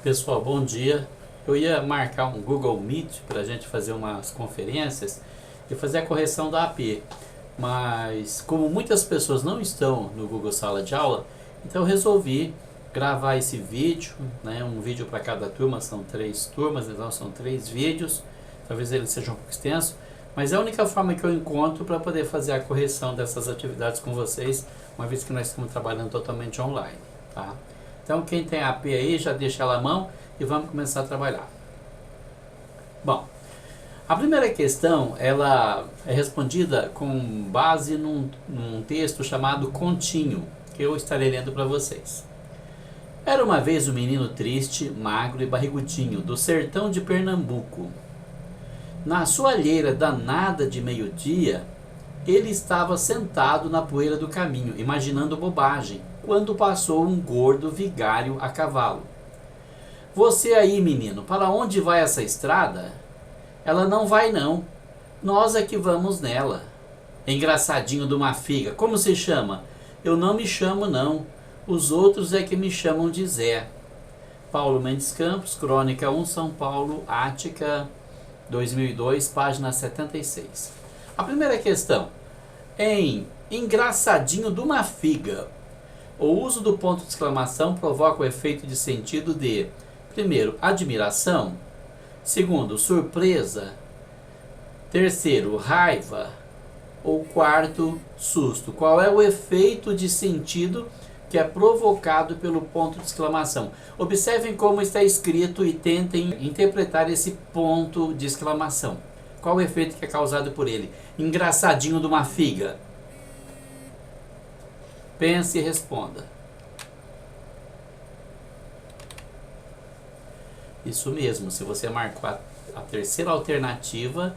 Pessoal, bom dia. Eu ia marcar um Google Meet para a gente fazer umas conferências e fazer a correção da AP, mas como muitas pessoas não estão no Google Sala de Aula, então eu resolvi gravar esse vídeo, né, um vídeo para cada turma, são 3 turmas, então são 3 vídeos, talvez ele seja um pouco extenso, mas é a única forma que eu encontro para poder fazer a correção dessas atividades com vocês, uma vez que nós estamos trabalhando totalmente online, tá? Então quem tem AP aí já deixa ela à mão e vamos começar a trabalhar. Bom, a primeira questão ela é respondida com base num texto chamado Continho, que eu estarei lendo para vocês. Era uma vez um menino triste, magro e barrigudinho, do sertão de Pernambuco. Na sua alheira danada de meio-dia, ele estava sentado na poeira do caminho, imaginando bobagem, quando passou um gordo vigário a cavalo. Você aí, menino, para onde vai essa estrada? Ela não vai não, nós é que vamos nela. Engraçadinho de uma figa, como se chama? Eu não me chamo não, os outros é que me chamam de Zé. Paulo Mendes Campos, Crônica 1, São Paulo, Ática, 2002, página 76. A primeira questão, em engraçadinho de uma figa, o uso do ponto de exclamação provoca o efeito de sentido de, primeiro, admiração, segundo, surpresa, terceiro, raiva, ou quarto, susto. Qual é o efeito de sentido que é provocado pelo ponto de exclamação? Observem como está escrito e tentem interpretar esse ponto de exclamação. Qual o efeito que é causado por ele? Engraçadinho de uma figa. Pense e responda. Isso mesmo, se você marcou a terceira alternativa,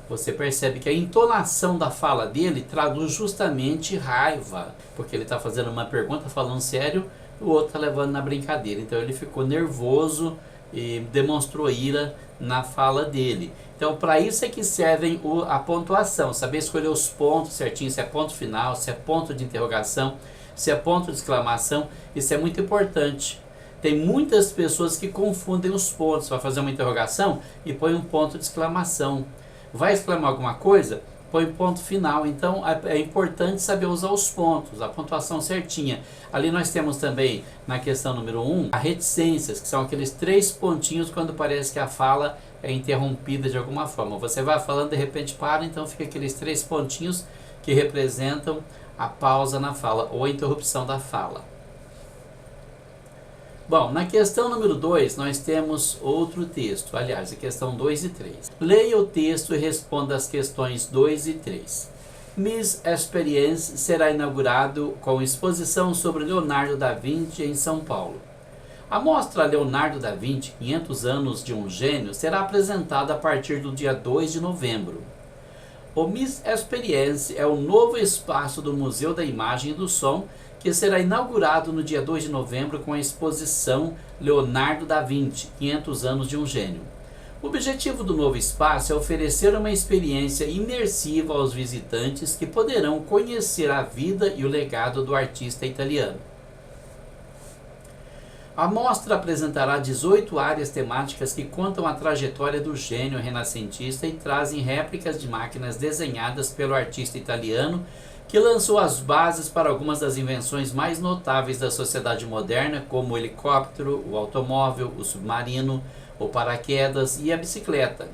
você percebe que a entonação da fala dele traduz justamente raiva, porque ele está fazendo uma pergunta falando sério, o outro está levando na brincadeira. Então ele ficou nervoso e demonstrou ira na fala dele. Então para isso é que servem a pontuação, saber escolher os pontos certinho, se é ponto final, se é ponto de interrogação, se é ponto de exclamação. Isso é muito importante. Tem muitas pessoas que confundem os pontos, vai fazer uma interrogação e põe um ponto de exclamação. Vai exclamar alguma coisa? Põe ponto final. Então é importante saber usar os pontos, a pontuação certinha. Ali nós temos também, na questão número 1, a reticências, que são aqueles 3 pontinhos quando parece que a fala é interrompida de alguma forma. Você vai falando, de repente para, então fica aqueles 3 pontinhos que representam a pausa na fala ou a interrupção da fala. Bom, na questão número 2, nós temos outro texto, aliás, a questão 2 e 3. Leia o texto e responda as questões 2 e 3. Miss Experience será inaugurado com exposição sobre Leonardo da Vinci em São Paulo. A mostra Leonardo da Vinci, 500 anos de um gênio, será apresentada a partir do dia 2 de novembro. O Miss Experience é o novo espaço do Museu da Imagem e do Som, que será inaugurado no dia 2 de novembro com a exposição Leonardo da Vinci, 500 anos de um gênio. O objetivo do novo espaço é oferecer uma experiência imersiva aos visitantes que poderão conhecer a vida e o legado do artista italiano. A mostra apresentará 18 áreas temáticas que contam a trajetória do gênio renascentista e trazem réplicas de máquinas desenhadas pelo artista italiano que lançou as bases para algumas das invenções mais notáveis da sociedade moderna, como o helicóptero, o automóvel, o submarino, o paraquedas e a bicicleta.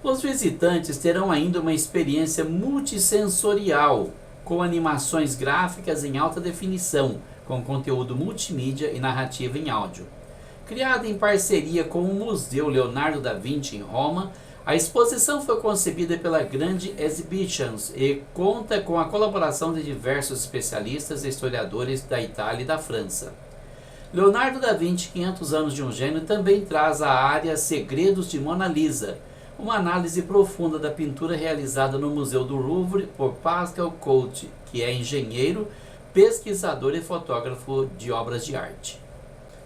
Os visitantes terão ainda uma experiência multissensorial, com animações gráficas em alta definição, com conteúdo multimídia e narrativa em áudio. Criada em parceria com o Museu Leonardo da Vinci em Roma, a exposição foi concebida pela Grande Exhibitions e conta com a colaboração de diversos especialistas e historiadores da Itália e da França. Leonardo da Vinci, 500 anos de um gênio, também traz a área Segredos de Mona Lisa, uma análise profunda da pintura realizada no Museu do Louvre por Pascal Cote, que é engenheiro, pesquisador e fotógrafo de obras de arte.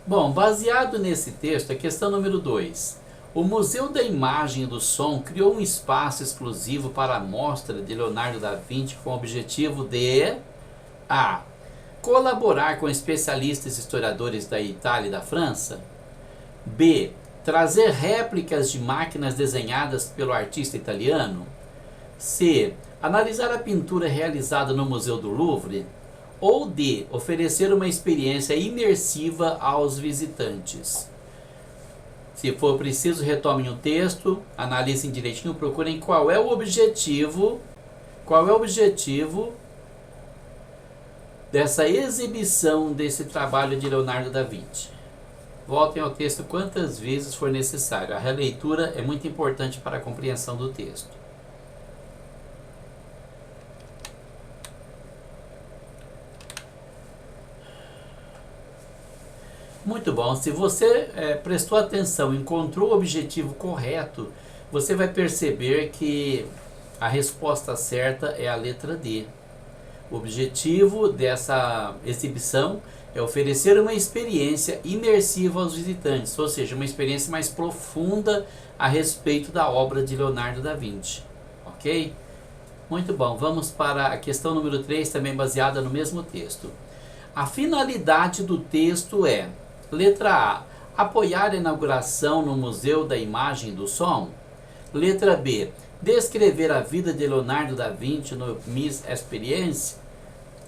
Bom, baseado nesse texto, a questão número 2. O Museu da Imagem e do Som criou um espaço exclusivo para a mostra de Leonardo da Vinci com o objetivo de a. Colaborar com especialistas e historiadores da Itália e da França. B. Trazer réplicas de máquinas desenhadas pelo artista italiano. C. Analisar a pintura realizada no Museu do Louvre. Ou D. Oferecer uma experiência imersiva aos visitantes. Se for preciso, retomem o texto, analisem direitinho, procurem qual é o objetivo dessa exibição desse trabalho de Leonardo da Vinci. Voltem ao texto quantas vezes for necessário. A releitura é muito importante para a compreensão do texto. Muito bom. Se você prestou atenção, encontrou o objetivo correto, você vai perceber que a resposta certa é a letra D. O objetivo dessa exibição é oferecer uma experiência imersiva aos visitantes, ou seja, uma experiência mais profunda a respeito da obra de Leonardo da Vinci. Ok? Muito bom. Vamos para a questão número 3, também baseada no mesmo texto. A finalidade do texto é: letra A. Apoiar a inauguração no Museu da Imagem e do Som. Letra B. Descrever a vida de Leonardo da Vinci no Miss Experience.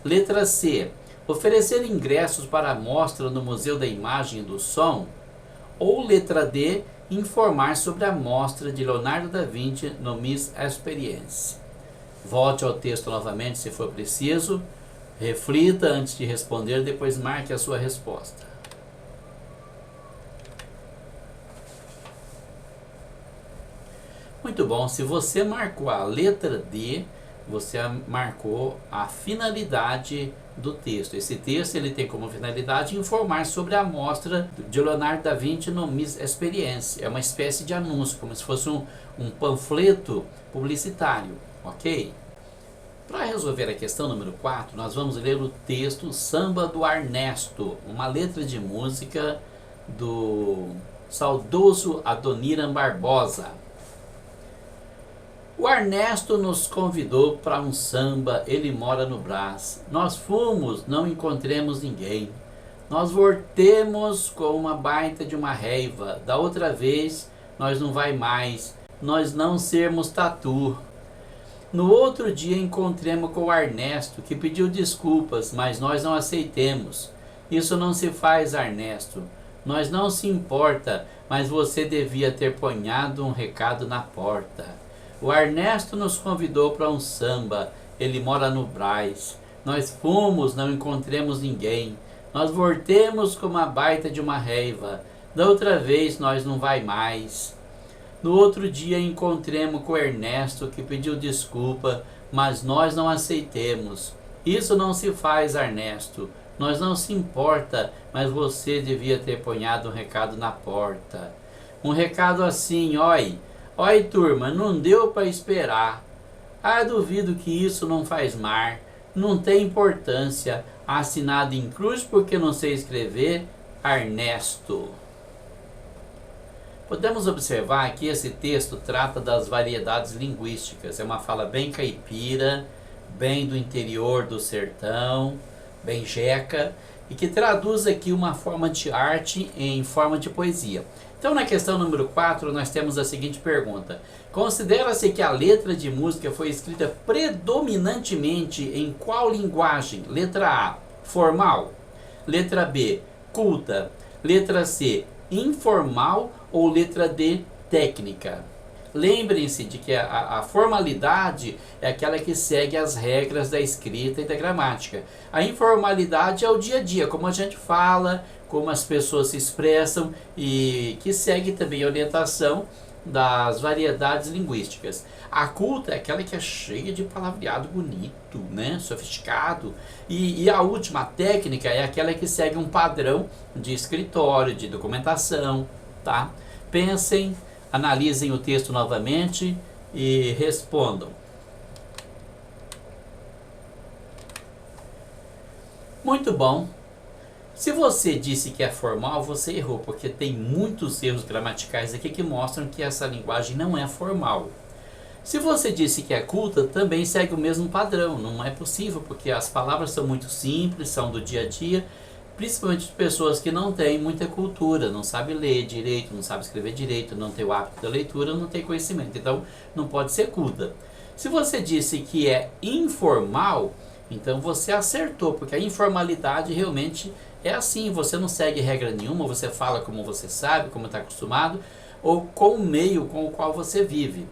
Letra C. Oferecer ingressos para a mostra no Museu da Imagem e do Som. Ou letra D. Informar sobre a mostra de Leonardo da Vinci no Miss Experience. Volte ao texto novamente se for preciso. Reflita antes de responder, depois marque a sua resposta. Muito bom. Se você marcou a letra D, você marcou a finalidade do texto. Esse texto ele tem como finalidade informar sobre a mostra de Leonardo da Vinci no Miss Experience. É uma espécie de anúncio, como se fosse um panfleto publicitário, ok? Para resolver a questão número 4, nós vamos ler o texto Samba do Arnesto, uma letra de música do saudoso Adoniran Barbosa. O Arnesto nos convidou para um samba, ele mora no Brás. Nós fomos, não encontremos ninguém. Nós voltemos com uma baita de uma reiva. Da outra vez, nós não vai mais. Nós não sermos tatu. No outro dia encontremos com o Arnesto, que pediu desculpas, mas nós não aceitemos. Isso não se faz, Arnesto. Nós não se importa, mas você devia ter ponhado um recado na porta. O Arnesto nos convidou para um samba, ele mora no Brás. Nós fomos, não encontremos ninguém. Nós voltemos com uma baita de uma reiva. Da outra vez nós não vai mais. No outro dia encontremos com o Ernesto, que pediu desculpa, mas nós não aceitemos. Isso não se faz, Ernesto. Nós não se importa, mas você devia ter ponhado um recado na porta. Um recado assim, oi. Oi, turma, não deu para esperar. Ah, duvido que isso não faz mar. Não tem importância. Assinado em cruz porque não sei escrever, Ernesto. Podemos observar que esse texto trata das variedades linguísticas. É uma fala bem caipira, bem do interior do sertão, bem jeca, e que traduz aqui uma forma de arte em forma de poesia. Então, na questão número 4, nós temos a seguinte pergunta. Considera-se que a letra de música foi escrita predominantemente em qual linguagem? Letra A, formal. Letra B, culta. Letra C, informal. Ou letra D, técnica. Lembrem-se de que a formalidade é aquela que segue as regras da escrita e da gramática. A informalidade é o dia a dia, como a gente fala, como as pessoas se expressam e que segue também a orientação das variedades linguísticas. A culta é aquela que é cheia de palavreado bonito, né? Sofisticado. E a última, a técnica, é aquela que segue um padrão de escritório, de documentação, tá? Pensem, analisem o texto novamente e respondam. Muito bom. Se você disse que é formal, você errou, porque tem muitos erros gramaticais aqui que mostram que essa linguagem não é formal. Se você disse que é culta, também segue o mesmo padrão. Não é possível, porque as palavras são muito simples, são do dia a dia, principalmente de pessoas que não têm muita cultura, não sabem ler direito, não sabem escrever direito, não tem o hábito da leitura, não tem conhecimento, então não pode ser culta. Se você disse que é informal, então você acertou, porque a informalidade realmente é assim, você não segue regra nenhuma, você fala como você sabe, como está acostumado, ou com o meio com o qual você vive.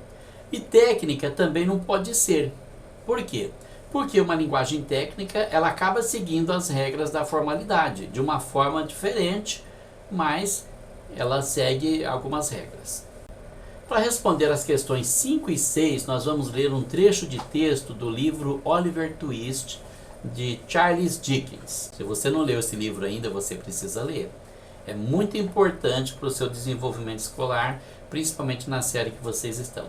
E técnica também não pode ser. Por quê? Porque uma linguagem técnica, ela acaba seguindo as regras da formalidade, de uma forma diferente, mas ela segue algumas regras. Para responder às questões 5 e 6, nós vamos ler um trecho de texto do livro Oliver Twist, de Charles Dickens. Se você não leu esse livro ainda, você precisa ler. É muito importante para o seu desenvolvimento escolar, principalmente na série que vocês estão.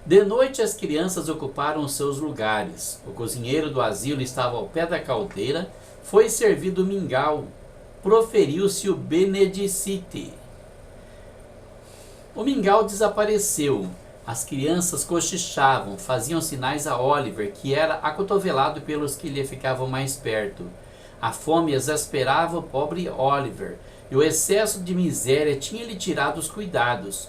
De noite as crianças ocuparam seus lugares. O cozinheiro do asilo estava ao pé da caldeira. Foi servido o mingau. Proferiu-se o benedicite. O mingau desapareceu. As crianças cochichavam, faziam sinais a Oliver, que era acotovelado pelos que lhe ficavam mais perto. A fome exasperava o pobre Oliver, e o excesso de miséria tinha-lhe tirado os cuidados.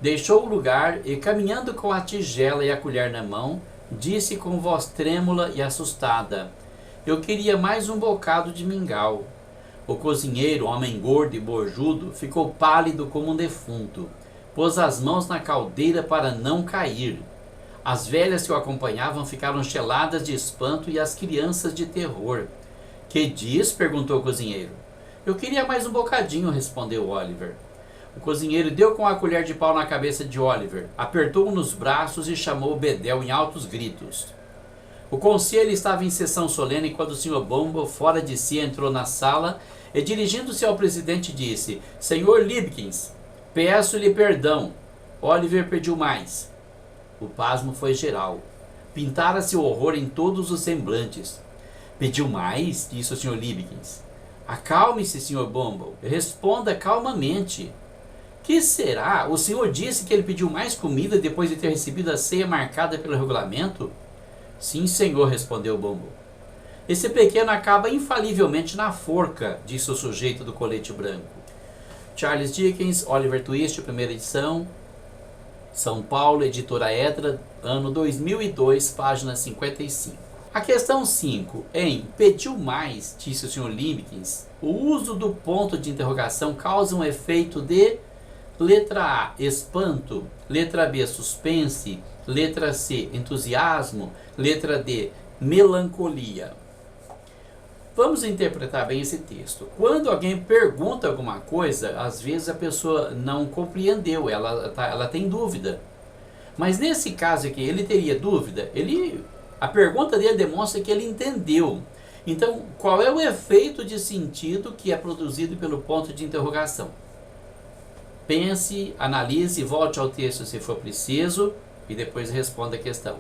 Deixou o lugar e, caminhando com a tigela e a colher na mão, disse com voz trêmula e assustada: Eu queria mais um bocado de mingau. O cozinheiro, homem gordo e bojudo, ficou pálido como um defunto. Pôs as mãos na caldeira para não cair. As velhas que o acompanhavam ficaram geladas de espanto e as crianças de terror. Que diz? Perguntou o cozinheiro. Eu queria mais um bocadinho, respondeu Oliver. O cozinheiro deu com a colher de pau na cabeça de Oliver, apertou-o nos braços e chamou o bedel em altos gritos. O conselho estava em sessão solene quando o Sr. Bumble, fora de si, entrou na sala e, dirigindo-se ao presidente, disse: Sr. Liebkins, peço-lhe perdão. Oliver pediu mais. O pasmo foi geral. Pintara-se o horror em todos os semblantes. Pediu mais? Disse o Sr. Liebkins. Acalme-se, Sr. Bumble. Responda calmamente. Que será? O senhor disse que ele pediu mais comida depois de ter recebido a ceia marcada pelo regulamento? Sim, senhor, respondeu Bumble. Esse pequeno acaba infalivelmente na forca, disse o sujeito do colete branco. Charles Dickens, Oliver Twist, primeira edição, São Paulo, editora Edra, ano 2002, página 55. A questão 5. Em pediu mais, disse o Sr. Liebkins, o uso do ponto de interrogação causa um efeito de letra A, espanto, letra B, suspense, letra C, entusiasmo, letra D, melancolia. Vamos interpretar bem esse texto. Quando alguém pergunta alguma coisa, às vezes a pessoa não compreendeu, ela tem dúvida. Mas nesse caso aqui, ele teria dúvida? A pergunta dele demonstra que ele entendeu. Então, qual é o efeito de sentido que é produzido pelo ponto de interrogação? Pense, analise, volte ao texto se for preciso e depois responda a questão.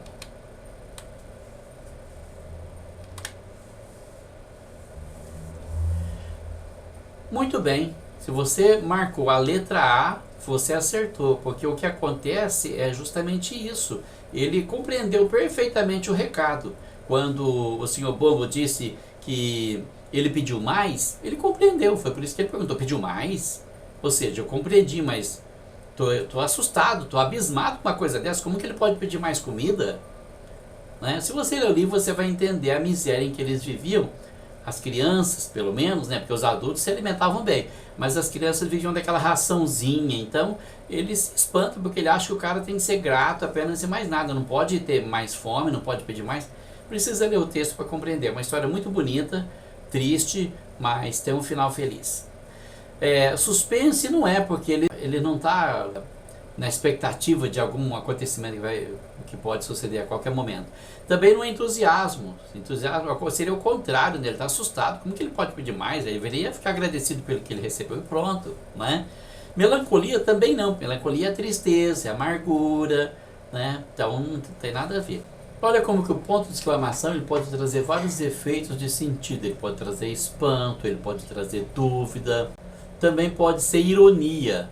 Muito bem, se você marcou a letra A, você acertou, porque o que acontece é justamente isso. Ele compreendeu perfeitamente o recado. Quando o Sr. Bobo disse que ele pediu mais, ele compreendeu, foi por isso que ele perguntou, pediu mais? Ou seja, eu compreendi, mas tô assustado, tô abismado com uma coisa dessa, como que ele pode pedir mais comida? Né? Se você ler o livro, você vai entender a miséria em que eles viviam. As crianças, pelo menos, né? Porque os adultos se alimentavam bem, mas as crianças viviam daquela raçãozinha, então ele se espanta porque ele acha que o cara tem que ser grato apenas e mais nada, não pode ter mais fome, não pode pedir mais. Precisa ler o texto para compreender. É uma história muito bonita, triste, mas tem um final feliz. Suspense não é porque ele não está na expectativa de algum acontecimento que pode suceder a qualquer momento. Também não é entusiasmo. Entusiasmo seria o contrário, né? Ele está assustado. Como que ele pode pedir mais? Ele deveria ficar agradecido pelo que ele recebeu e pronto, né? Melancolia também não. Melancolia é tristeza, é amargura, né? Então não tem nada a ver. Olha como que o ponto de exclamação ele pode trazer vários efeitos de sentido. Ele pode trazer espanto, ele pode trazer dúvida, também pode ser ironia,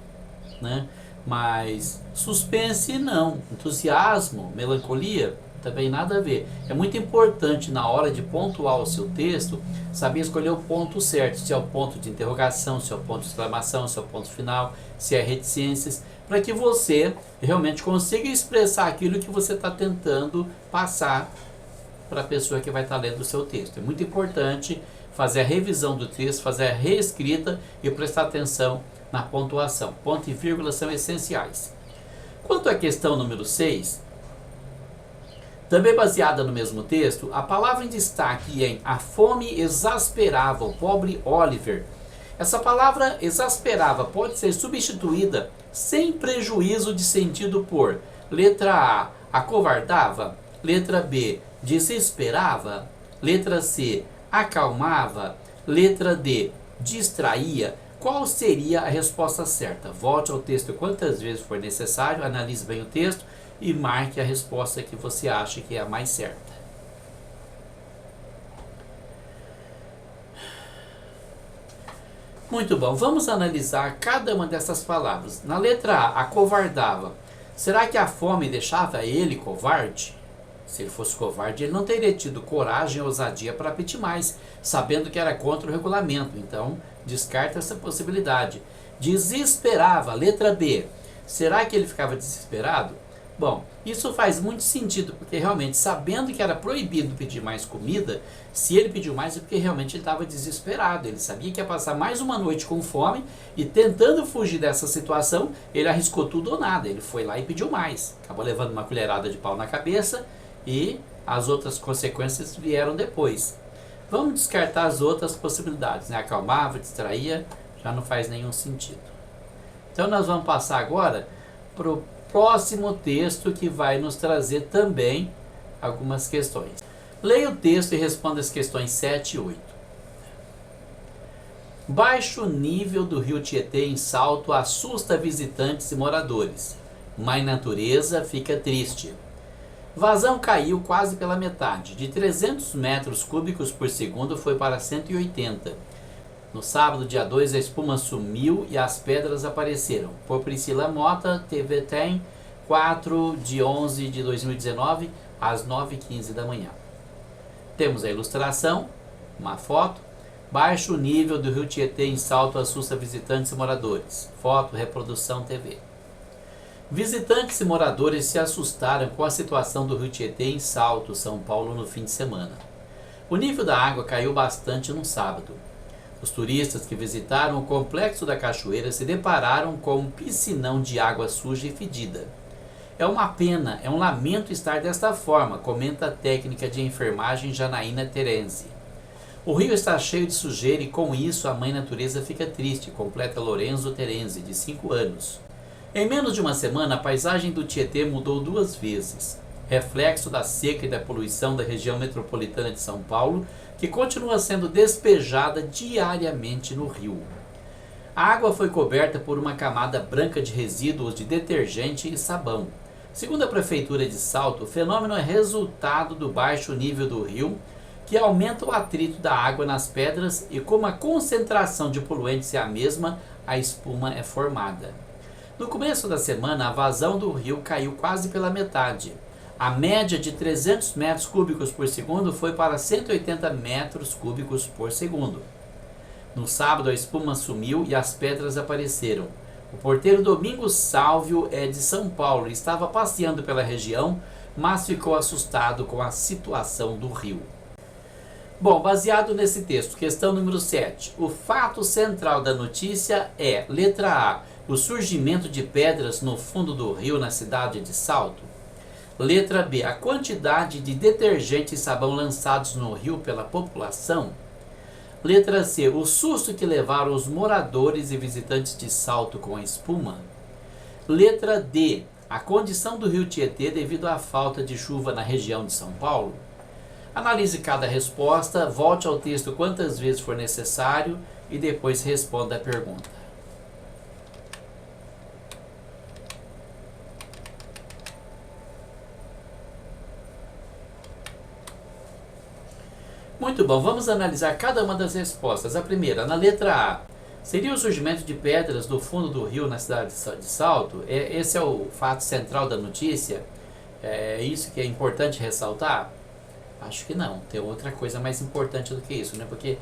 né? Mas suspense não, entusiasmo, melancolia também nada a ver. É muito importante na hora de pontuar o seu texto, saber escolher o ponto certo, se é o ponto de interrogação, se é o ponto de exclamação, se é o ponto final, se é reticências, para que você realmente consiga expressar aquilo que você está tentando passar para a pessoa que vai estar lendo o seu texto. É muito importante fazer a revisão do texto, fazer a reescrita e prestar atenção na pontuação. Ponto e vírgula são essenciais. Quanto à questão número 6, também baseada no mesmo texto, a palavra em destaque em "a fome exasperava o pobre Oliver". Essa palavra exasperava pode ser substituída sem prejuízo de sentido por letra A, acovardava, letra B, desesperava, letra C, acalmava, letra D, distraía. Qual seria a resposta certa? Volte ao texto quantas vezes for necessário, analise bem o texto e marque a resposta que você acha que é a mais certa. Muito bom, vamos analisar cada uma dessas palavras. Na letra A, acovardava. Será que a fome deixava ele covarde? Se ele fosse covarde, ele não teria tido coragem ou ousadia para pedir mais, sabendo que era contra o regulamento. Então, descarta essa possibilidade. Desesperava, letra B. Será que ele ficava desesperado? Bom, isso faz muito sentido, porque realmente, sabendo que era proibido pedir mais comida, se ele pediu mais é porque realmente ele estava desesperado. Ele sabia que ia passar mais uma noite com fome e, tentando fugir dessa situação, ele arriscou tudo ou nada. Ele foi lá e pediu mais. Acabou levando uma colherada de pau na cabeça e as outras consequências vieram depois. Vamos descartar as outras possibilidades, né? Acalmava, distraía, já não faz nenhum sentido. Então nós vamos passar agora para o próximo texto, que vai nos trazer também algumas questões. Leia o texto e responda as questões 7 e 8. Baixo nível do rio Tietê em Salto assusta visitantes e moradores. Mãe Natureza fica triste. Vazão caiu quase pela metade. De 300 metros cúbicos por segundo foi para 180. No sábado, dia 2, a espuma sumiu e as pedras apareceram. Por Priscila Mota, TV Tem, 4/11/2019, às 9h15 da manhã. Temos a ilustração, uma foto. Baixo nível do rio Tietê em Salto assusta visitantes e moradores. Foto, reprodução TV. Visitantes e moradores se assustaram com a situação do rio Tietê em Salto, São Paulo, no fim de semana. O nível da água caiu bastante no sábado. Os turistas que visitaram o complexo da cachoeira se depararam com um piscinão de água suja e fedida. É uma pena, é um lamento estar desta forma, comenta a técnica de enfermagem Janaína Terenzi. O rio está cheio de sujeira e com isso a Mãe Natureza fica triste, completa Lorenzo Terenzi, de 5 anos. Em menos de uma semana, a paisagem do Tietê mudou 2 vezes. Reflexo da seca e da poluição da região metropolitana de São Paulo, que continua sendo despejada diariamente no rio. A água foi coberta por uma camada branca de resíduos de detergente e sabão. Segundo a Prefeitura de Salto, o fenômeno é resultado do baixo nível do rio, que aumenta o atrito da água nas pedras e, como a concentração de poluentes é a mesma, a espuma é formada. No começo da semana, a vazão do rio caiu quase pela metade. A média de 300 metros cúbicos por segundo foi para 180 metros cúbicos por segundo. No sábado, a espuma sumiu e as pedras apareceram. O porteiro Domingos Sálvio é de São Paulo e estava passeando pela região, mas ficou assustado com a situação do rio. Bom, baseado nesse texto, questão número 7. O fato central da notícia é, letra A, o surgimento de pedras no fundo do rio na cidade de Salto. Letra B, a quantidade de detergente e sabão lançados no rio pela população. Letra C, o susto que levaram os moradores e visitantes de Salto com a espuma. Letra D, a condição do rio Tietê devido à falta de chuva na região de São Paulo. Analise cada resposta, volte ao texto quantas vezes for necessário e depois responda a pergunta. Muito bom, vamos analisar cada uma das respostas. A primeira, na letra A, seria o surgimento de pedras do fundo do rio na cidade de Salto? Esse é o fato central da notícia. É isso que é importante ressaltar? Acho que não. Tem outra coisa mais importante do que isso, né? Porque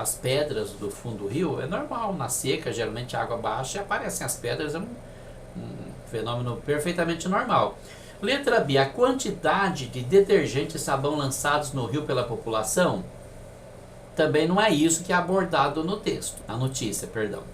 as pedras do fundo do rio é normal, na seca, geralmente a água baixa e aparecem as pedras, é um fenômeno perfeitamente normal. Letra B, a quantidade de detergente e sabão lançados no rio pela população também não é isso que é abordado no texto, na notícia, perdão.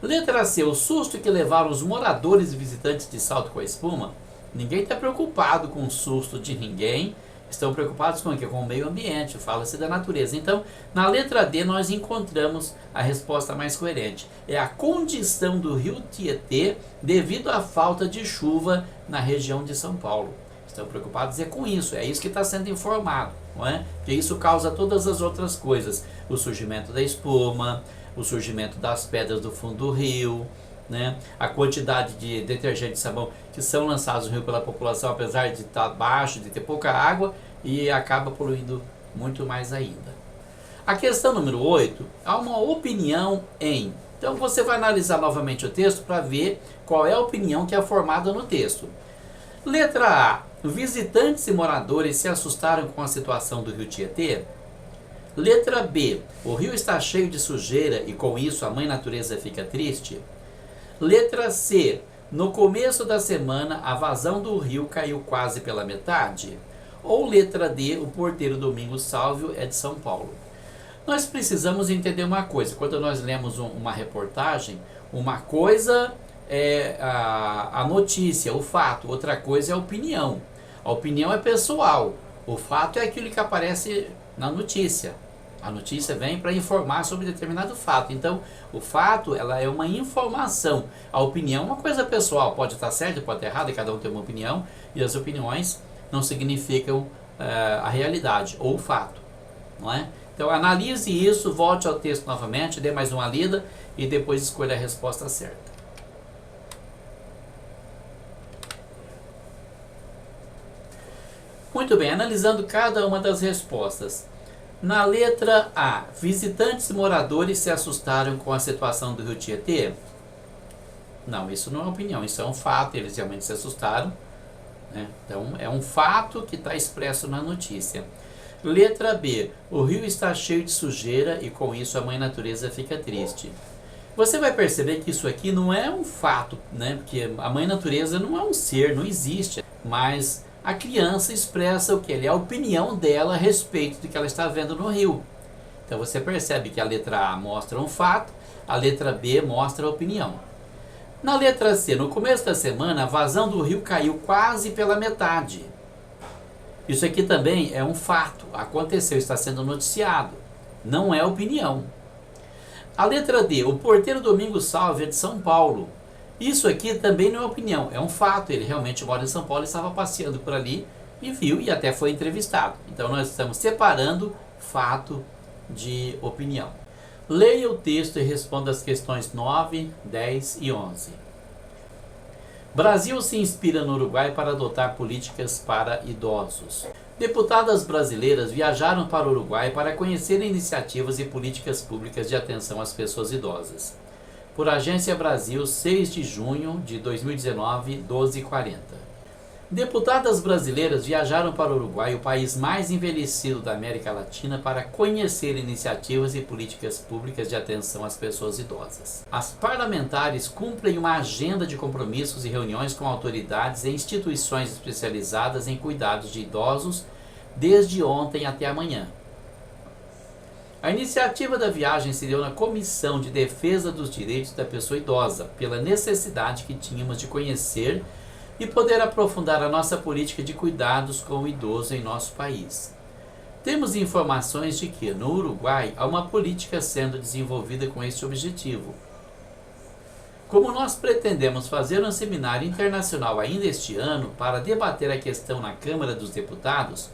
Letra C, o susto que levaram os moradores e visitantes de Salto com a Espuma. Ninguém está preocupado com o susto de ninguém, estão preocupados com o quê? Com o meio ambiente, fala-se da natureza. Então, na letra D nós encontramos a resposta mais coerente. É a condição do rio Tietê devido à falta de chuva na região de São Paulo. Estão preocupados com isso, é isso que está sendo informado, não é? Que isso causa todas as outras coisas, o surgimento da espuma, o surgimento das pedras do fundo do rio, né? A quantidade de detergente e sabão que são lançados no rio pela população, apesar de estar baixo, de ter pouca água, e acaba poluindo muito mais ainda. A questão número 8, há uma opinião em. Então você vai analisar novamente o texto para ver qual é a opinião que é formada no texto. Letra A. Visitantes e moradores se assustaram com a situação do rio Tietê? Letra B. O rio está cheio de sujeira e com isso a mãe natureza fica triste? Letra C. No começo da semana a vazão do rio caiu quase pela metade? Ou letra D. O porteiro Domingos Sálvio é de São Paulo? Nós precisamos entender uma coisa. Quando nós lemos uma reportagem, uma coisa é a notícia, o fato, outra coisa é a opinião. A opinião é pessoal, o fato é aquilo que aparece na notícia. A notícia vem para informar sobre determinado fato. Então, o fato ela é uma informação. A opinião é uma coisa pessoal, pode estar certa, pode estar errada, cada um tem uma opinião, e as opiniões não significam a realidade ou o fato, não é? Então, analise isso, volte ao texto novamente, dê mais uma lida e depois escolha a resposta certa. Muito bem, analisando cada uma das respostas. Na letra A, visitantes e moradores se assustaram com a situação do rio Tietê? Não, isso não é opinião, isso é um fato, eles realmente se assustaram, né? Então, é um fato que está expresso na notícia. Letra B, o rio está cheio de sujeira e com isso a mãe natureza fica triste. Você vai perceber que isso aqui não é um fato, né? Porque a mãe natureza não é um ser, não existe, mas a criança expressa o que? É a opinião dela a respeito do que ela está vendo no rio. Então você percebe que a letra A mostra um fato, a letra B mostra a opinião. Na letra C, no começo da semana, a vazão do rio caiu quase pela metade. Isso aqui também é um fato, aconteceu, está sendo noticiado, não é opinião. A letra D, o porteiro Domingos Sálvio é de São Paulo. Isso aqui também não é opinião, é um fato. Ele realmente mora em São Paulo e estava passeando por ali e viu e até foi entrevistado. Então nós estamos separando fato de opinião. Leia o texto e responda as questões 9, 10 e 11. Brasil se inspira no Uruguai para adotar políticas para idosos. Deputadas brasileiras viajaram para o Uruguai para conhecer iniciativas e políticas públicas de atenção às pessoas idosas. Por Agência Brasil, 6 de junho de 2019, 12h40. Deputadas brasileiras viajaram para o Uruguai, o país mais envelhecido da América Latina, para conhecer iniciativas e políticas públicas de atenção às pessoas idosas. As parlamentares cumprem uma agenda de compromissos e reuniões com autoridades e instituições especializadas em cuidados de idosos desde ontem até amanhã. A iniciativa da viagem se deu na Comissão de Defesa dos Direitos da Pessoa Idosa, pela necessidade que tínhamos de conhecer e poder aprofundar a nossa política de cuidados com o idoso em nosso país. Temos informações de que, no Uruguai, há uma política sendo desenvolvida com este objetivo. Como nós pretendemos fazer um seminário internacional ainda este ano para debater a questão na Câmara dos Deputados,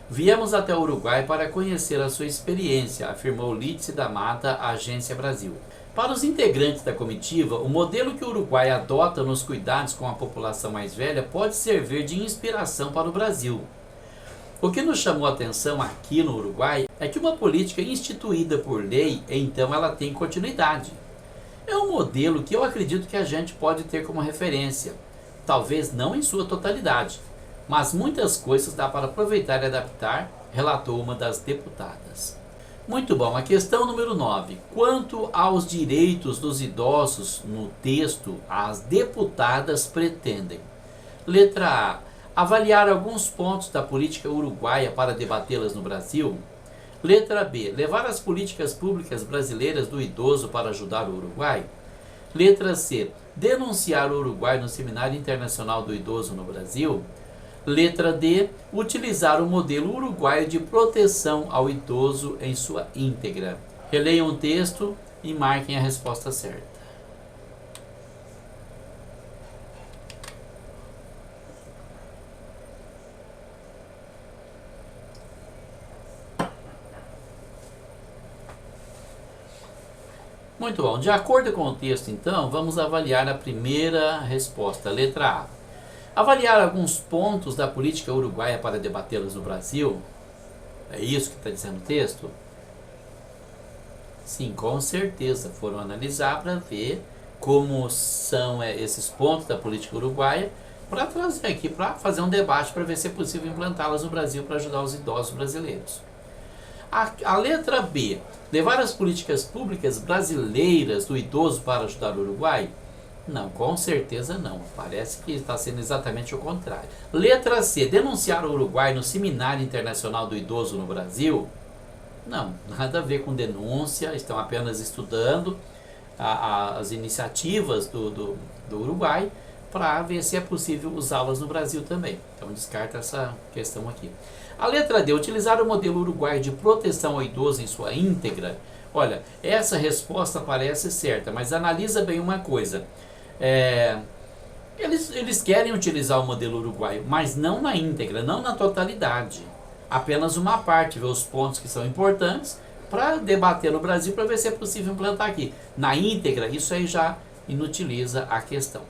viemos até o Uruguai para conhecer a sua experiência, afirmou Lídice da Mata, à Agência Brasil. Para os integrantes da comitiva, o modelo que o Uruguai adota nos cuidados com a população mais velha pode servir de inspiração para o Brasil. O que nos chamou a atenção aqui no Uruguai é que uma política instituída por lei, então ela tem continuidade. É um modelo que eu acredito que a gente pode ter como referência. talvez não em sua totalidade, mas muitas coisas dá para aproveitar e adaptar, relatou uma das deputadas. Muito bom, a questão número 9. Quanto aos direitos dos idosos no texto, as deputadas pretendem: letra A. Avaliar alguns pontos da política uruguaia para debatê-las no Brasil. Letra B. Levar as políticas públicas brasileiras do idoso para ajudar o Uruguai. Letra C. Denunciar o Uruguai no Seminário Internacional do Idoso no Brasil. Letra D. Utilizar o modelo uruguaio de proteção ao idoso em sua íntegra. Releiam o texto e marquem a resposta certa. Muito bom. De acordo com o texto, então, vamos avaliar a primeira resposta, letra A. Avaliar alguns pontos da política uruguaia para debatê-los no Brasil. É isso que está dizendo o texto? Sim, com certeza. Foram analisar para ver como são esses pontos da política uruguaia, para trazer aqui, para fazer um debate, para ver se é possível implantá-las no Brasil para ajudar os idosos brasileiros. A letra B, levar as políticas públicas brasileiras do idoso para ajudar o Uruguai? Não, com certeza não. Parece que está sendo exatamente o contrário. Letra C, denunciar o Uruguai no Seminário Internacional do Idoso no Brasil? Não, nada a ver com denúncia, estão apenas estudando as iniciativas do Uruguai para ver se é possível usá-las no Brasil também. Então descarta essa questão aqui. A letra D, utilizar o modelo uruguaio de proteção ao idoso em sua íntegra. Olha, essa resposta parece certa, mas analisa bem uma coisa. Eles querem utilizar o modelo uruguaio, mas não na íntegra, não na totalidade. Apenas uma parte, ver os pontos que são importantes para debater no Brasil, para ver se é possível implantar aqui. Na íntegra, isso aí já inutiliza a questão.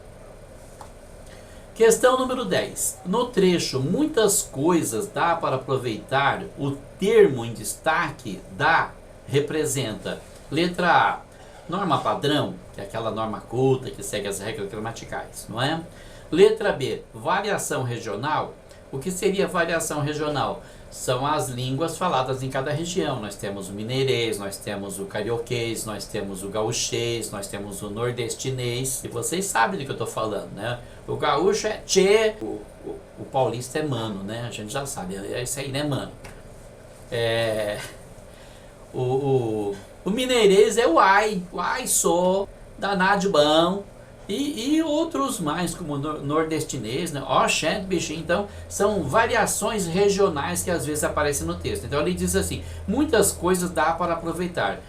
Questão número 10. No trecho muitas coisas dá para aproveitar, o termo em destaque dá representa. Letra A, norma padrão, que é aquela norma culta que segue as regras gramaticais, não é? Letra B, variação regional. O que seria variação regional? São as línguas faladas em cada região. Nós temos o mineirês, nós temos o carioquês, nós temos o gaúchês, nós temos o nordestinês. E vocês sabem do que eu estou falando, né? O gaúcho é tchê, o paulista é mano, né? A gente já sabe, é isso aí, né, mano? O mineirês é o ai sou, danado de bom. E outros mais, como o nordestinês, né? Ó, gente, bichinho. Então, são variações regionais que às vezes aparecem no texto. Então, ele diz assim: muitas coisas dá para aproveitar.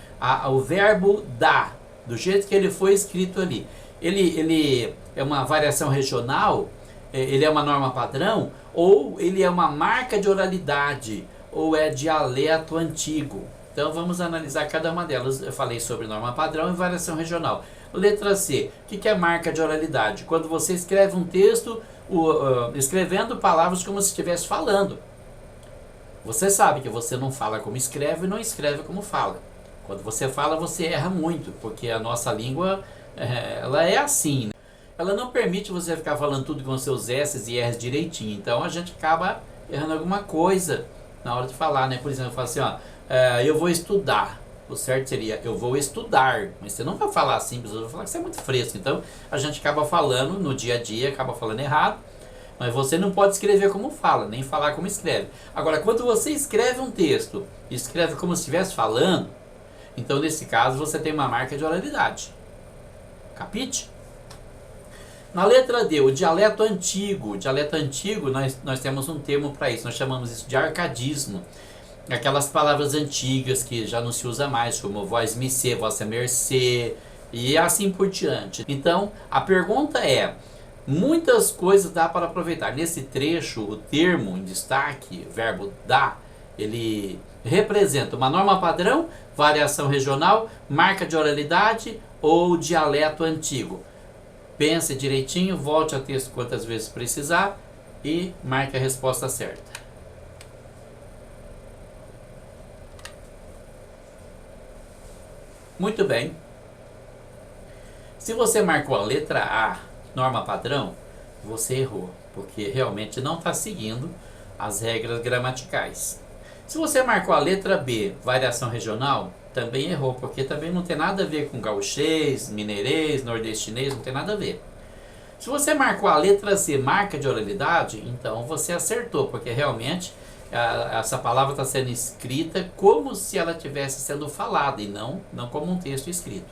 O verbo dá, do jeito que ele foi escrito ali, ele é uma variação regional, ele é uma norma padrão, ou ele é uma marca de oralidade, ou é dialeto antigo. Então, vamos analisar cada uma delas. Eu falei sobre norma padrão e variação regional. Letra C, o que é marca de oralidade? Quando você escreve um texto, escrevendo palavras como se estivesse falando. Você sabe que você não fala como escreve e não escreve como fala. Quando você fala, você erra muito, porque a nossa língua, ela é assim, né? Ela não permite você ficar falando tudo com seus S's e R's direitinho. Então, a gente acaba errando alguma coisa na hora de falar, né? Por exemplo, eu falo assim, eu vou estudar. O certo seria, eu vou estudar, mas você não vai falar assim, você vai falar que você é muito fresco. Então, a gente acaba falando no dia a dia, acaba falando errado, mas você não pode escrever como fala, nem falar como escreve. Agora, quando você escreve um texto, escreve como se estivesse falando, então, nesse caso, você tem uma marca de oralidade. Capite? Na letra D, o dialeto antigo. O dialeto antigo, nós temos um termo para isso, nós chamamos isso de arcadismo. Aquelas palavras antigas que já não se usa mais, como voz me ser, vossa mercê, e assim por diante. Então, a pergunta é, muitas coisas dá para aproveitar. Nesse trecho, o termo em destaque, verbo dá, ele representa uma norma padrão, variação regional, marca de oralidade ou dialeto antigo. Pense direitinho, volte ao texto quantas vezes precisar e marque a resposta certa. Muito bem. Se você marcou a letra A, norma padrão, você errou, porque realmente não está seguindo as regras gramaticais. Se você marcou a letra B, variação regional, também errou, porque também não tem nada a ver com gauchês, mineirês, nordestinês, não tem nada a ver. Se você marcou a letra C, marca de oralidade, então você acertou, porque realmente essa palavra está sendo escrita como se ela estivesse sendo falada e não como um texto escrito.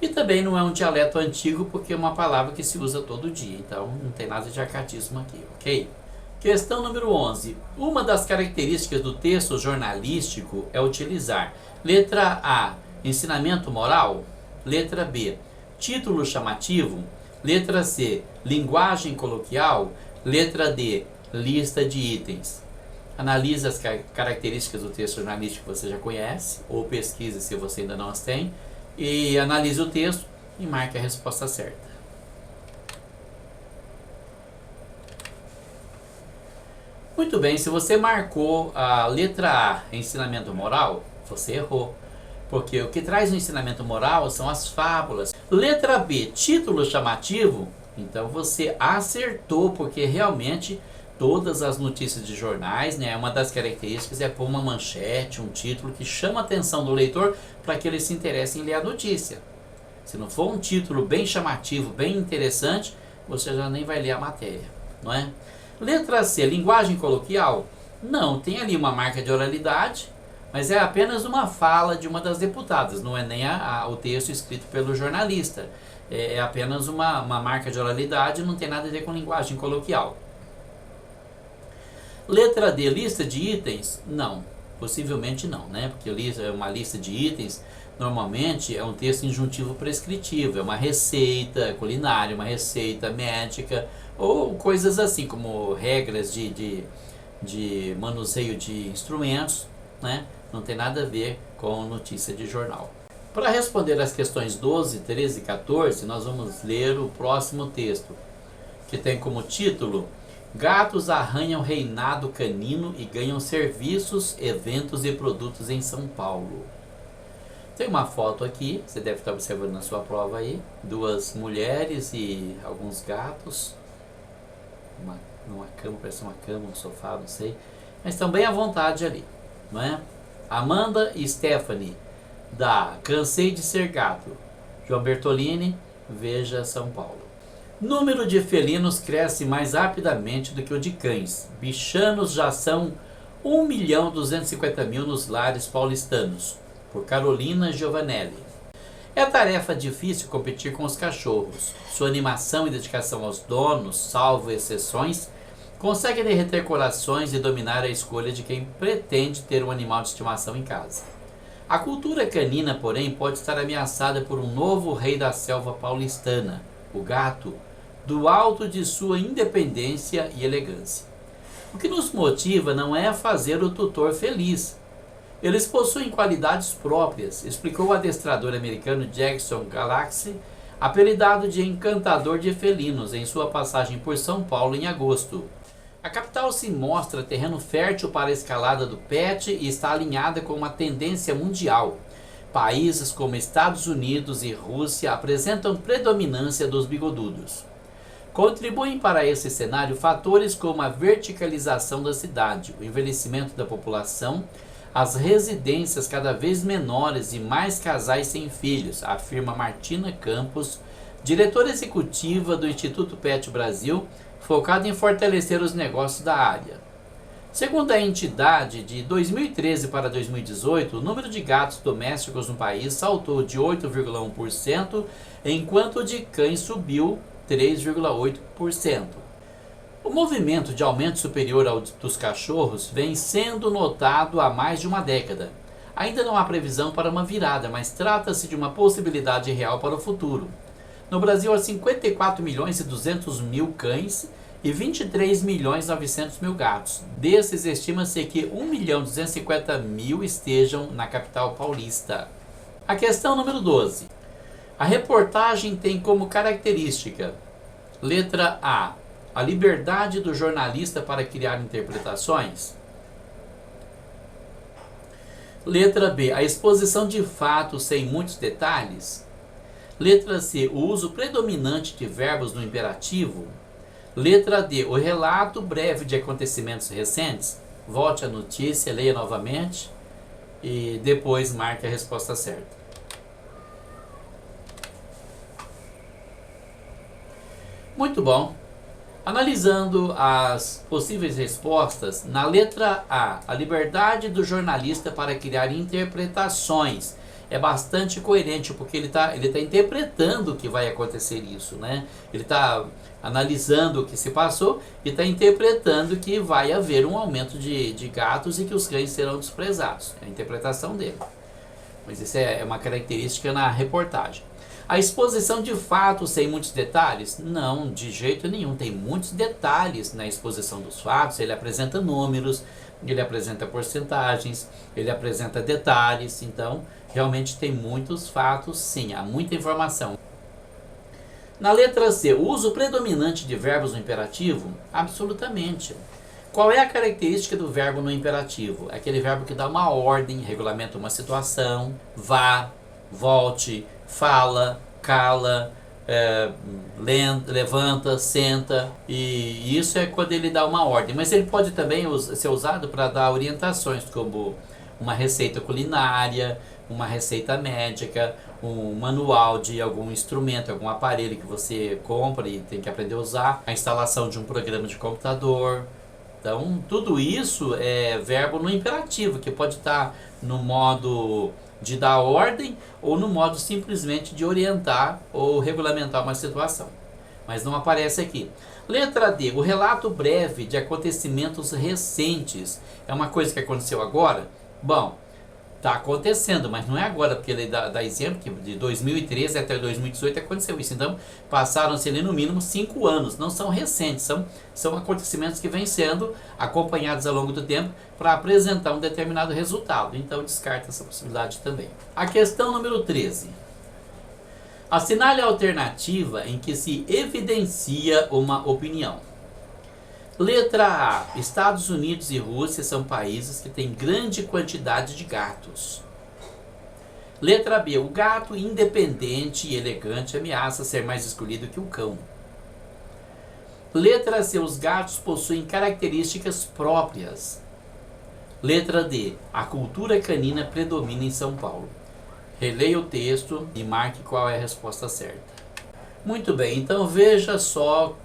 E também não é um dialeto antigo, porque é uma palavra que se usa todo dia, então não tem nada de arcatismo aqui, ok? Questão número 11. Uma das características do texto jornalístico é utilizar: letra A, ensinamento moral; letra B, título chamativo; letra C, linguagem coloquial; letra D, lista de itens. Analise as características do texto jornalístico que você já conhece, ou pesquise se você ainda não as tem, e analise o texto e marque a resposta certa. Muito bem, se você marcou a letra A, ensinamento moral, você errou. Porque o que traz o ensinamento moral são as fábulas. Letra B, título chamativo, então você acertou, porque realmente todas as notícias de jornais, né, uma das características é pôr uma manchete, um título que chama a atenção do leitor para que ele se interesse em ler a notícia. Se não for um título bem chamativo, bem interessante, você já nem vai ler a matéria, não é? Letra C, linguagem coloquial? Não, tem ali uma marca de oralidade, mas é apenas uma fala de uma das deputadas, não é nem o texto escrito pelo jornalista. É apenas uma marca de oralidade, não tem nada a ver com linguagem coloquial. Letra D, lista de itens? Não, possivelmente não, né? Porque uma lista de itens normalmente é um texto injuntivo prescritivo, é uma receita culinária, uma receita médica, ou coisas assim, como regras de manuseio de instrumentos, né? Não tem nada a ver com notícia de jornal. Para responder as questões 12, 13 e 14, nós vamos ler o próximo texto, que tem como título: Gatos arranham reinado canino e ganham serviços, eventos e produtos em São Paulo. Tem uma foto aqui, você deve estar observando na sua prova aí, duas mulheres e alguns gatos, uma cama, parece uma cama, um sofá, não sei, mas estão bem à vontade ali, não é? Amanda e Stephanie, da Cansei de Ser Gato. João Bertolini, Veja São Paulo. Número de felinos cresce mais rapidamente do que o de cães. Bichanos já são 1.250.000 nos lares paulistanos. Por Carolina Giovanelli. É tarefa difícil competir com os cachorros. Sua animação e dedicação aos donos, salvo exceções, consegue derreter corações e dominar a escolha de quem pretende ter um animal de estimação em casa. A cultura canina, porém, pode estar ameaçada por um novo rei da selva paulistana, o gato, do alto de sua independência e elegância. O que nos motiva não é fazer o tutor feliz. Eles possuem qualidades próprias, explicou o adestrador americano Jackson Galaxy, apelidado de encantador de felinos em sua passagem por São Paulo em agosto. A capital se mostra terreno fértil para a escalada do pet e está alinhada com uma tendência mundial. Países como Estados Unidos e Rússia apresentam predominância dos bigodudos. Contribuem para esse cenário fatores como a verticalização da cidade, o envelhecimento da população, as residências cada vez menores e mais casais sem filhos, afirma Martina Campos, diretora executiva do Instituto Pet Brasil, focada em fortalecer os negócios da área. Segundo a entidade, de 2013 para 2018, o número de gatos domésticos no país saltou de 8,1%, enquanto o de cães subiu 3,8%. O movimento de aumento superior ao dos cachorros vem sendo notado há mais de uma década. Ainda não há previsão para uma virada, mas trata-se de uma possibilidade real para o futuro. No Brasil, há 54.200.000 cães e 23.900.000 gatos. Desses, estima-se que 1.250.000 estejam na capital paulista. A questão número 12. A reportagem tem como característica: letra A, a liberdade do jornalista para criar interpretações. Letra B, a exposição de fatos sem muitos detalhes. Letra C, o uso predominante de verbos no imperativo. Letra D, o relato breve de acontecimentos recentes. Volte à notícia, leia novamente e depois marque a resposta certa. Muito bom. Analisando as possíveis respostas, na letra A liberdade do jornalista para criar interpretações é bastante coerente, porque ele tá interpretando que vai acontecer isso, né? Ele está analisando o que se passou e está interpretando que vai haver um aumento de gatos e que os cães serão desprezados. É a interpretação dele. Mas isso é uma característica na reportagem. A exposição de fatos sem muitos detalhes? Não, de jeito nenhum. Tem muitos detalhes na exposição dos fatos. Ele apresenta números, ele apresenta porcentagens, ele apresenta detalhes. Então, realmente tem muitos fatos, sim, há muita informação. Na letra C, o uso predominante de verbos no imperativo? Absolutamente. Qual é a característica do verbo no imperativo? É aquele verbo que dá uma ordem, regulamenta uma situação, vá, volte, fala, cala, levanta, senta, e isso é quando ele dá uma ordem. Mas ele pode também ser usado para dar orientações, como uma receita culinária, uma receita médica, um manual de algum instrumento, algum aparelho que você compra e tem que aprender a usar, a instalação de um programa de computador. Então, tudo isso é verbo no imperativo, que pode estar no modo de dar ordem ou no modo simplesmente de orientar ou regulamentar uma situação. Mas não aparece aqui. Letra D, o relato breve de acontecimentos recentes. É uma coisa que aconteceu agora? Bom, está acontecendo, mas não é agora, porque ele dá exemplo que de 2013 até 2018 aconteceu isso. Então, passaram-se ali no mínimo 5 anos, não são recentes, são acontecimentos que vêm sendo acompanhados ao longo do tempo para apresentar um determinado resultado. Então, descarta essa possibilidade também. A questão número 13. Assinale a alternativa em que se evidencia uma opinião. Letra A. Estados Unidos e Rússia são países que têm grande quantidade de gatos. Letra B. O gato independente e elegante ameaça ser mais escolhido que o cão. Letra C. Os gatos possuem características próprias. Letra D. A cultura canina predomina em São Paulo. Releia o texto e marque qual é a resposta certa. Muito bem, então veja só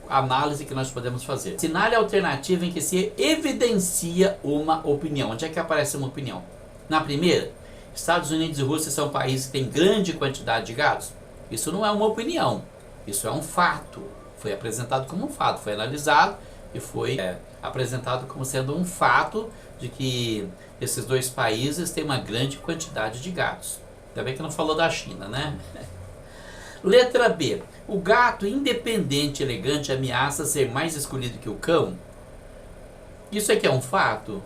a análise que nós podemos fazer. Assinale a alternativa em que se evidencia uma opinião. Onde é que aparece uma opinião? Na primeira, Estados Unidos e Rússia são países que têm grande quantidade de gatos. Isso não é uma opinião, isso é um fato. Foi apresentado como um fato, foi analisado e foi apresentado como sendo um fato de que esses dois países têm uma grande quantidade de gatos. Ainda bem que não falou da China, né? Letra B. O gato independente e elegante ameaça ser mais escolhido que o cão? Isso aqui é um fato?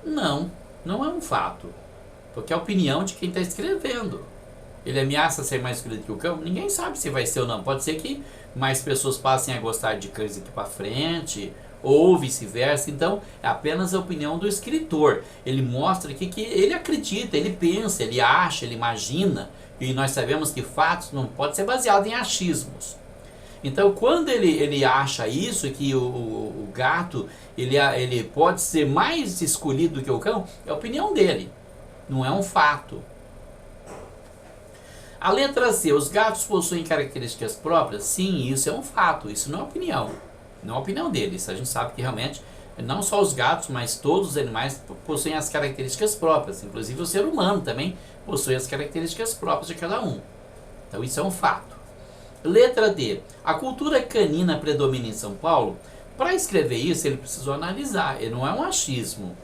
Não, não é um fato. Porque é a opinião de quem está escrevendo. Ele ameaça ser mais escolhido que o cão? Ninguém sabe se vai ser ou não. Pode ser que mais pessoas passem a gostar de cães aqui para frente, ou vice-versa. Então, é apenas a opinião do escritor. Ele mostra aqui que ele acredita, ele pensa, ele acha, ele imagina. E nós sabemos que fatos não podem ser baseados em achismos. Então, quando ele acha isso, que o gato ele pode ser mais escolhido do que o cão, é a opinião dele, não é um fato. A letra C, os gatos possuem características próprias? Sim, isso é um fato, isso não é opinião. Não é a opinião dele, isso a gente sabe que realmente não só os gatos, mas todos os animais possuem as características próprias. Inclusive o ser humano também possui as características próprias de cada um. Então isso é um fato. Letra D. A cultura canina predomina em São Paulo? Para escrever isso ele precisou analisar, ele não é um achismo.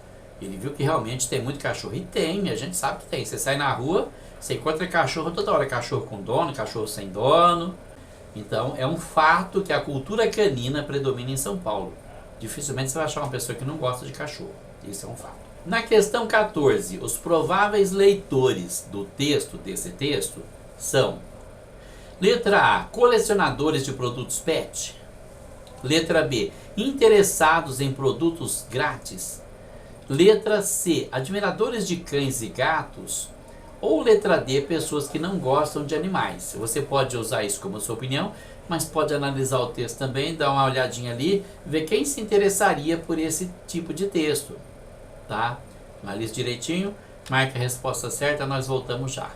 Ele viu que realmente tem muito cachorro, e tem, a gente sabe que tem. Você sai na rua, você encontra cachorro toda hora, cachorro com dono, cachorro sem dono. Então é um fato que a cultura canina predomina em São Paulo. Dificilmente você vai achar uma pessoa que não gosta de cachorro. Isso é um fato. Na questão 14, os prováveis leitores do texto, desse texto, são: letra A, colecionadores de produtos pet. Letra B, interessados em produtos grátis. Letra C, admiradores de cães e gatos. Ou letra D, pessoas que não gostam de animais. Você pode usar isso como sua opinião, mas pode analisar o texto também, dar uma olhadinha ali, ver quem se interessaria por esse tipo de texto, tá? Analise direitinho, marque a resposta certa, nós voltamos já.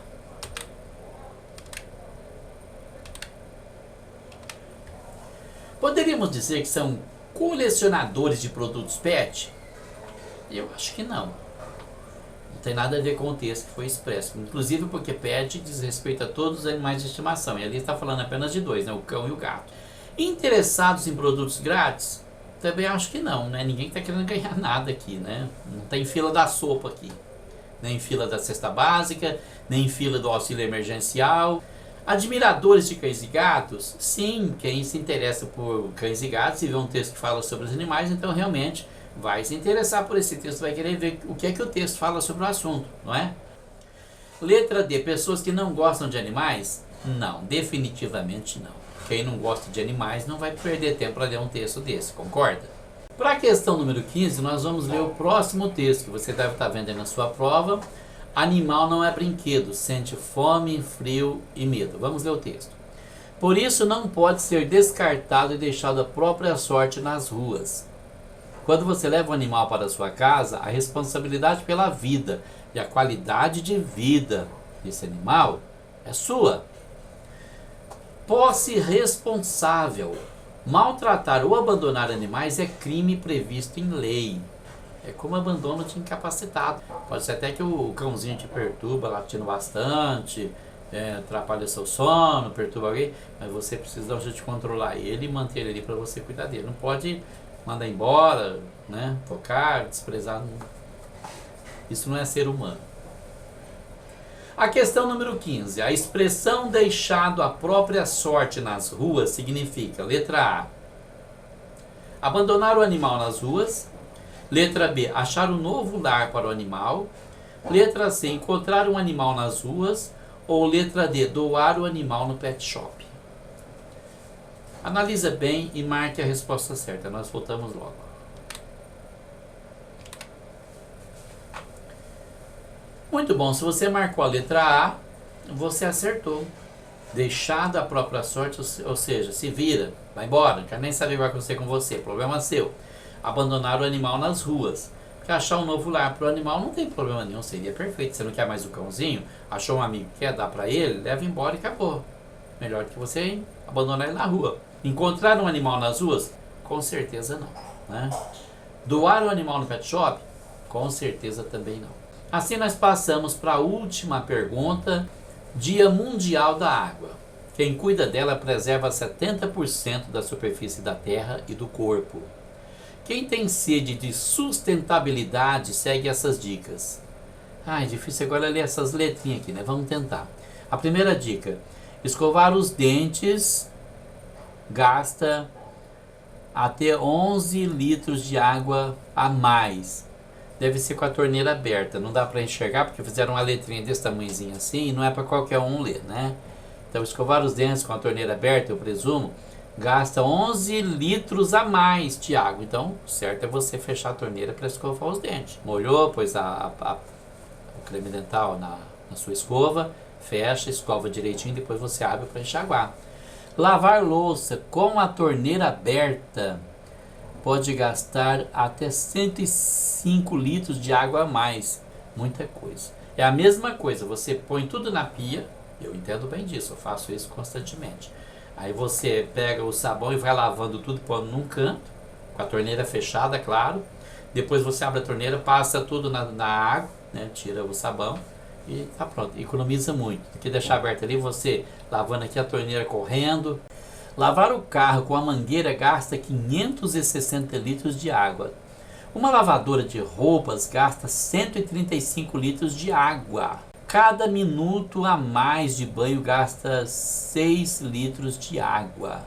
Poderíamos dizer que são colecionadores de produtos pet? Eu acho que não. Não tem nada a ver com o texto que foi expresso. Inclusive porque pet diz respeito a todos os animais de estimação. E ali está falando apenas de dois, né? O cão e o gato. Interessados em produtos grátis? Também acho que não, né? Ninguém está querendo ganhar nada aqui, né? Não tem fila da sopa aqui. Nem fila da cesta básica, nem fila do auxílio emergencial. Admiradores de cães e gatos? Sim, quem se interessa por cães e gatos e vê um texto que fala sobre os animais, então realmente vai se interessar por esse texto, vai querer ver o que é que o texto fala sobre o assunto, não é? Letra D, pessoas que não gostam de animais? Não, definitivamente não. Quem não gosta de animais não vai perder tempo para ler um texto desse, concorda? Para a questão número 15, nós vamos ler o próximo texto que você deve estar vendo aí na sua prova. Animal não é brinquedo, sente fome, frio e medo. Vamos ler o texto. Por isso não pode ser descartado e deixado à própria sorte nas ruas. Quando você leva um animal para a sua casa, a responsabilidade pela vida e a qualidade de vida desse animal é sua. Posse responsável. Maltratar ou abandonar animais é crime previsto em lei. É como abandono de incapacitado. Pode ser até que o cãozinho te perturba, latindo bastante, atrapalha seu sono, perturba alguém, mas você precisa dar um jeito de controlar ele e manter ele ali para você cuidar dele. Não pode mandar embora, né? Tocar, desprezar. Isso não é ser humano. A questão número 15. A expressão deixado à própria sorte nas ruas significa, letra A, abandonar o animal nas ruas. Letra B, achar um novo lar para o animal. Letra C, encontrar um animal nas ruas. Ou letra D, doar o animal no pet shop. Analisa bem e marque a resposta certa. Nós voltamos logo. Muito bom, se você marcou a letra A, você acertou. Deixado à própria sorte, ou seja, se vira, vai embora, não quero nem saber o que vai acontecer com você, problema seu. Abandonar o animal nas ruas. Porque achar um novo lar para o animal não tem problema nenhum, seria perfeito. Você não quer mais o cãozinho, achou um amigo que quer dar para ele, leva embora e acabou. Melhor que você abandonar ele na rua. Encontrar um animal nas ruas? Com certeza não, né? Doar o animal no pet shop? Com certeza também não. Assim nós passamos para a última pergunta. Dia Mundial da Água. Quem cuida dela preserva 70% da superfície da terra e do corpo. Quem tem sede de sustentabilidade segue essas dicas. É difícil agora ler essas letrinhas aqui, né? Vamos tentar. A primeira dica: escovar os dentes gasta até 11 litros de água a mais. Deve ser com a torneira aberta. Não dá para enxergar porque fizeram uma letrinha desse tamanhozinho assim e não é para qualquer um ler, né? Então, escovar os dentes com a torneira aberta, eu presumo, gasta 11 litros a mais de água. Então, o certo é você fechar a torneira para escovar os dentes. Molhou, pôs o creme dental na sua escova, fecha, escova direitinho, depois você abre para enxaguar. Lavar louça com a torneira aberta pode gastar até 105 litros de água a mais. Muita coisa. É a mesma coisa, você põe tudo na pia, eu entendo bem disso, eu faço isso constantemente. Aí você pega o sabão e vai lavando tudo, pondo num canto, com a torneira fechada, claro. Depois você abre a torneira, passa tudo na água, né? Tira o sabão e tá pronto. Economiza muito. Tem que deixar aberto ali, você lavando aqui a torneira correndo. Lavar o carro com a mangueira gasta 560 litros de água. Uma lavadora de roupas gasta 135 litros de água. Cada minuto a mais de banho gasta 6 litros de água.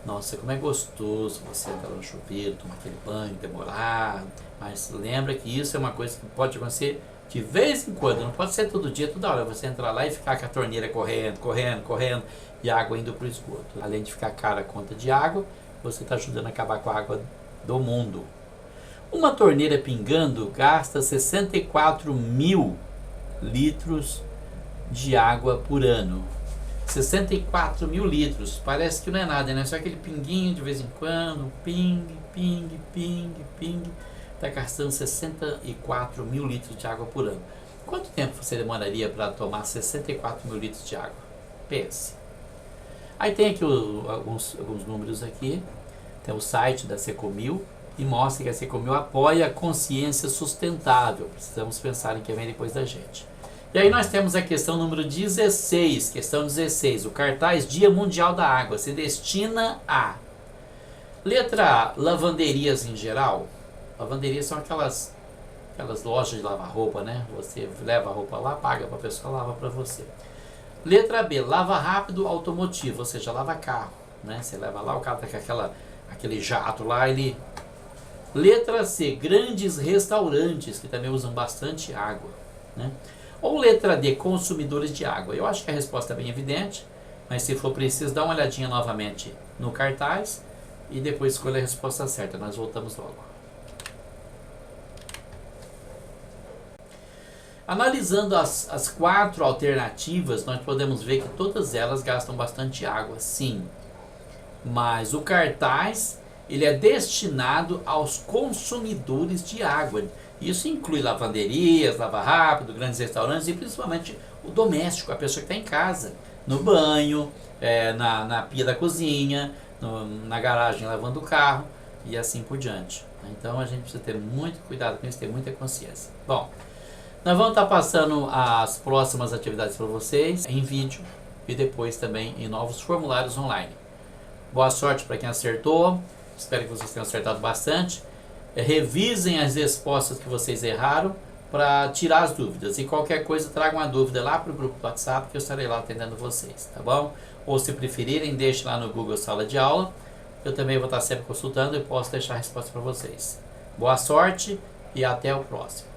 Nossa, como é gostoso você entrar no chuveiro, tomar aquele banho demorado. Mas lembra que isso é uma coisa que pode acontecer de vez em quando. Não pode ser todo dia, toda hora. Você entrar lá e ficar com a torneira correndo e a água indo para o esgoto. Além de ficar cara a conta de água, você está ajudando a acabar com a água do mundo. Uma torneira pingando gasta 64 mil litros de água por ano. 64 mil litros, parece que não é nada, né? Só aquele pinguinho de vez em quando, ping, ping, ping, ping, está gastando 64 mil litros de água por ano. Quanto tempo você demoraria para tomar 64 mil litros de água? Pense. Aí tem aqui alguns números aqui, tem o site da Secomil e mostra que a Secomil apoia a consciência sustentável. Precisamos pensar em quem vem depois da gente. E aí nós temos a questão número 16, questão 16, o cartaz Dia Mundial da Água se destina a... Letra A, lavanderias em geral. Lavanderias são aquelas lojas de lavar roupa, né? Você leva a roupa lá, paga para a pessoa lavar para você. Letra B, lava rápido automotivo, ou seja, lava carro, né? Você leva lá, o carro tá com aquele jato lá, ele... Letra C, grandes restaurantes, que também usam bastante água, né? Ou letra D, consumidores de água. Eu acho que a resposta é bem evidente, mas se for preciso, dá uma olhadinha novamente no cartaz e depois escolha a resposta certa. Nós voltamos logo. Analisando as 4 alternativas, nós podemos ver que todas elas gastam bastante água, sim. Mas o cartaz, ele é destinado aos consumidores de água. Isso inclui lavanderias, lava rápido, grandes restaurantes e principalmente o doméstico, a pessoa que está em casa, no banho, na pia da cozinha, na garagem lavando o carro e assim por diante. Então a gente precisa ter muito cuidado com isso, ter muita consciência. Bom, nós vamos estar passando as próximas atividades para vocês em vídeo e depois também em novos formulários online. Boa sorte para quem acertou, espero que vocês tenham acertado bastante. Revisem as respostas que vocês erraram para tirar as dúvidas. E qualquer coisa, tragam uma dúvida lá para o grupo do WhatsApp que eu estarei lá atendendo vocês, tá bom? Ou se preferirem, deixem lá no Google Sala de Aula. Eu também vou estar sempre consultando e posso deixar a resposta para vocês. Boa sorte e até o próximo.